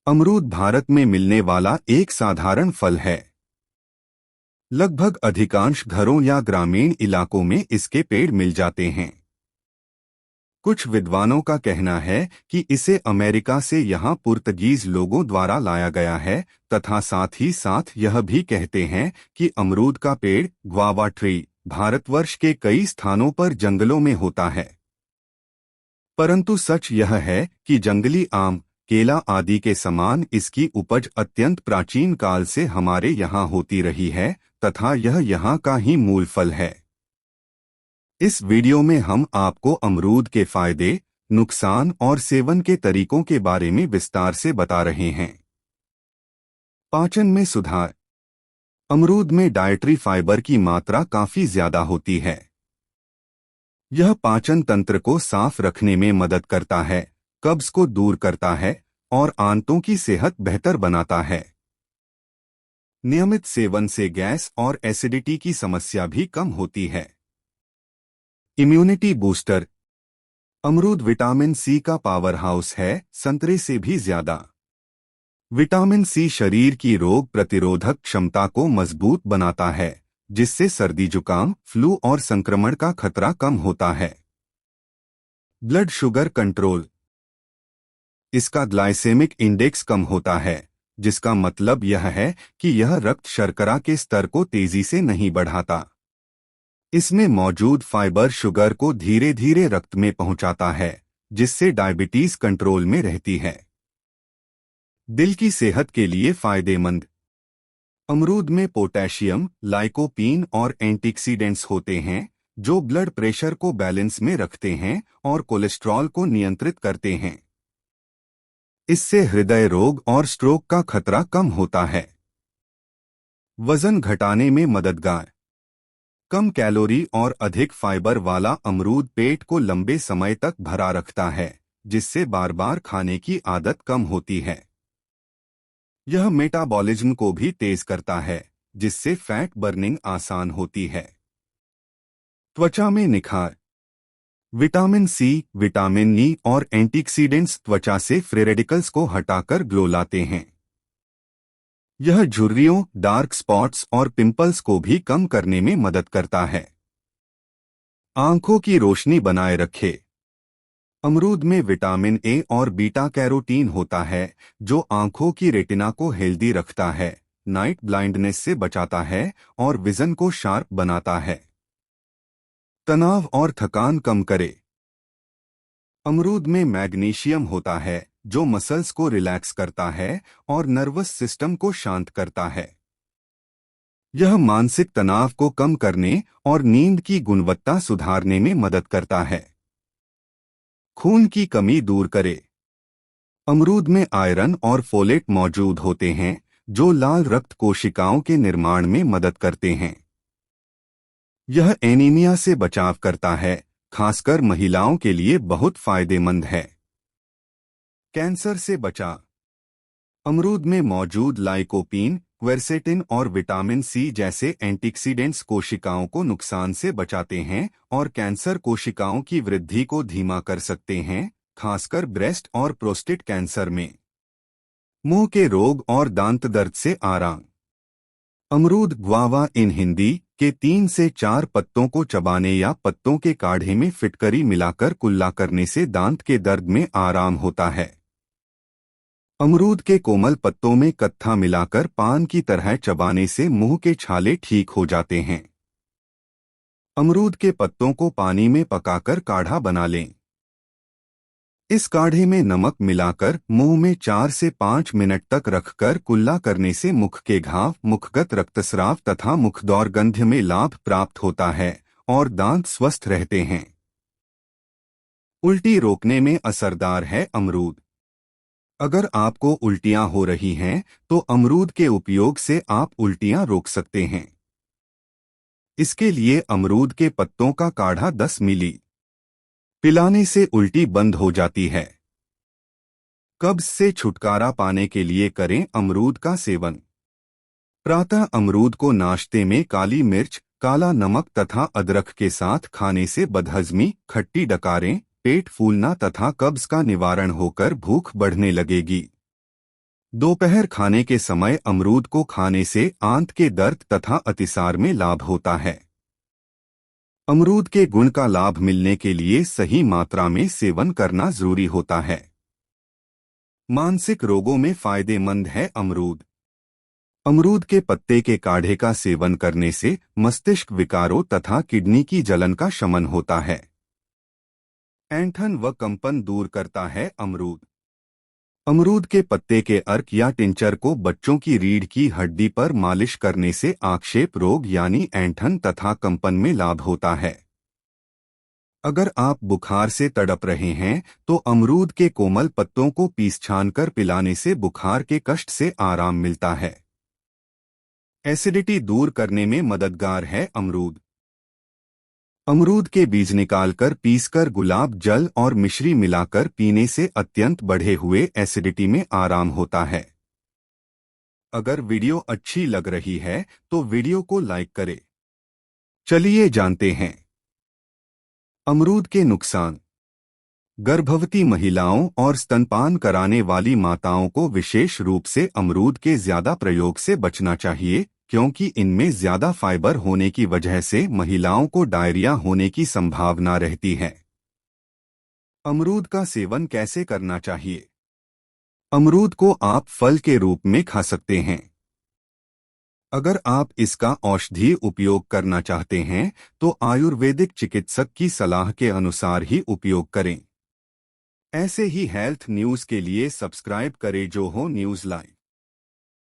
अमरूद भारत में मिलने वाला एक साधारण फल है। लगभग अधिकांश घरों या ग्रामीण इलाकों में इसके पेड़ मिल जाते हैं। कुछ विद्वानों का कहना है कि इसे अमेरिका से यहाँ पुर्तगीज लोगों द्वारा लाया गया है, तथा साथ ही साथ यह भी कहते हैं कि अमरूद का पेड़ ग्वावा ट्री भारतवर्ष के कई स्थानों पर जंगलों में होता है। परंतु सच यह है कि जंगली आम, केला आदि के समान इसकी उपज अत्यंत प्राचीन काल से हमारे यहाँ होती रही है, तथा यह यहाँ का ही मूल फल है। इस वीडियो में हम आपको अमरूद के फायदे, नुकसान और सेवन के तरीकों के बारे में विस्तार से बता रहे हैं। पाचन में सुधार। अमरूद में डाइटरी फाइबर की मात्रा काफी ज्यादा होती है। यह पाचन तंत्र को साफ रखने में मदद करता है, कब्ज को दूर करता है और आंतों की सेहत बेहतर बनाता है। नियमित सेवन से गैस और एसिडिटी की समस्या भी कम होती है। Immunity booster. अमरूद विटामिन सी का पावर हाउस है, संतरे से भी ज्यादा। विटामिन सी शरीर की रोग प्रतिरोधक क्षमता को मजबूत बनाता है, जिससे सर्दी जुकाम, फ्लू और संक्रमण का खतरा कम होता है। Blood sugar control. इसका ग्लाइसेमिक इंडेक्स कम होता है, जिसका मतलब यह है कि यह रक्त शर्करा के स्तर को तेजी से नहीं बढ़ाता। इसमें मौजूद फाइबर शुगर को धीरे धीरे रक्त में पहुंचाता है, जिससे डायबिटीज कंट्रोल में रहती है। दिल की सेहत के लिए फायदेमंद। अमरूद में पोटेशियम, लाइकोपीन और एंटीऑक्सीडेंट्स होते हैं, जो ब्लड प्रेशर को बैलेंस में रखते हैं और कोलेस्ट्रॉल को नियंत्रित करते हैं। इससे हृदय रोग और स्ट्रोक का खतरा कम होता है। वजन घटाने में मददगार। कम कैलोरी और अधिक फाइबर वाला अमरूद पेट को लंबे समय तक भरा रखता है, जिससे बार बार खाने की आदत कम होती है। यह मेटाबॉलिज्म को भी तेज करता है, जिससे फैट बर्निंग आसान होती है। त्वचा में निखार। विटामिन सी, विटामिन ई और एंटीऑक्सीडेंट्स त्वचा से फ्री रेडिकल्स को हटाकर ग्लो लाते हैं। यह झुर्रियों, डार्क स्पॉट्स और पिंपल्स को भी कम करने में मदद करता है। आंखों की रोशनी बनाए रखे। अमरूद में विटामिन ए और बीटा कैरोटीन होता है, जो आंखों की रेटिना को हेल्दी रखता है, नाइट ब्लाइंडनेस से बचाता है और विजन को शार्प बनाता है। तनाव और थकान कम करे। अमरूद में मैग्नीशियम होता है, जो मसल्स को रिलैक्स करता है और नर्वस सिस्टम को शांत करता है। यह मानसिक तनाव को कम करने और नींद की गुणवत्ता सुधारने में मदद करता है। खून की कमी दूर करे। अमरूद में आयरन और फोलेट मौजूद होते हैं, जो लाल रक्त कोशिकाओं के निर्माण में मदद करते हैं। यह एनीमिया से बचाव करता है, खासकर महिलाओं के लिए बहुत फायदेमंद है। कैंसर से बचाव। अमरूद में मौजूद लाइकोपीन, क्वेरसेटिन और विटामिन सी जैसे एंटीऑक्सीडेंट्स कोशिकाओं को नुकसान से बचाते हैं और कैंसर कोशिकाओं की वृद्धि को धीमा कर सकते हैं, खासकर ब्रेस्ट और प्रोस्टेट कैंसर में। मुंह के रोग और दांत दर्द से आराम। अमरूद ग्वावा इन हिंदी के 3 से 4 पत्तों को चबाने या पत्तों के काढ़े में फिटकरी मिलाकर कुल्ला करने से दांत के दर्द में आराम होता है। अमरूद के कोमल पत्तों में कत्था मिलाकर पान की तरह चबाने से मुंह के छाले ठीक हो जाते हैं। अमरूद के पत्तों को पानी में पकाकर काढ़ा बना लें। इस काढ़े में नमक मिलाकर मुंह में 4 से 5 मिनट तक रखकर कुल्ला करने से मुख के घाव, मुखगत रक्तस्राव तथा मुखदौर्गंध्य में लाभ प्राप्त होता है और दांत स्वस्थ रहते हैं। उल्टी रोकने में असरदार है अमरूद। अगर आपको उल्टियां हो रही हैं, तो अमरूद के उपयोग से आप उल्टियां रोक सकते हैं। इसके लिए अमरूद के पत्तों का काढ़ा 10 मिली पिलाने से उल्टी बंद हो जाती है। कब्ज से छुटकारा पाने के लिए करें अमरूद का सेवन। प्रातः अमरूद को नाश्ते में काली मिर्च, काला नमक तथा अदरक के साथ खाने से बदहजमी, खट्टी डकारें, पेट फूलना तथा कब्ज का निवारण होकर भूख बढ़ने लगेगी। दोपहर खाने के समय अमरूद को खाने से आंत के दर्द तथा अतिसार में लाभ होता है। अमरूद के गुण का लाभ मिलने के लिए सही मात्रा में सेवन करना जरूरी होता है। मानसिक रोगों में फायदेमंद है अमरूद। अमरूद के पत्ते के काढ़े का सेवन करने से मस्तिष्क विकारों तथा किडनी की जलन का शमन होता है। ऐंठन व कंपन दूर करता है अमरूद। अमरूद के पत्ते के अर्क या टिंचर को बच्चों की रीढ़ की हड्डी पर मालिश करने से आक्षेप रोग यानी ऐंठन तथा कंपन में लाभ होता है। अगर आप बुखार से तड़प रहे हैं तो अमरूद के कोमल पत्तों को पीस छानकर पिलाने से बुखार के कष्ट से आराम मिलता है। एसिडिटी दूर करने में मददगार है अमरूद। अमरूद के बीज निकालकर पीसकर गुलाब जल और मिश्री मिलाकर पीने से अत्यंत बढ़े हुए एसिडिटी में आराम होता है। अगर वीडियो अच्छी लग रही है तो वीडियो को लाइक करें। चलिए जानते हैं अमरूद के नुकसान। गर्भवती महिलाओं और स्तनपान कराने वाली माताओं को विशेष रूप से अमरूद के ज्यादा प्रयोग से बचना चाहिए, क्योंकि इनमें ज्यादा फाइबर होने की वजह से महिलाओं को डायरिया होने की संभावना रहती है। अमरूद का सेवन कैसे करना चाहिए? अमरूद को आप फल के रूप में खा सकते हैं। अगर आप इसका औषधीय उपयोग करना चाहते हैं तो आयुर्वेदिक चिकित्सक की सलाह के अनुसार ही उपयोग करें। ऐसे ही हेल्थ न्यूज़ के लिए सब्सक्राइब करें जो हो न्यूज़ लाइव।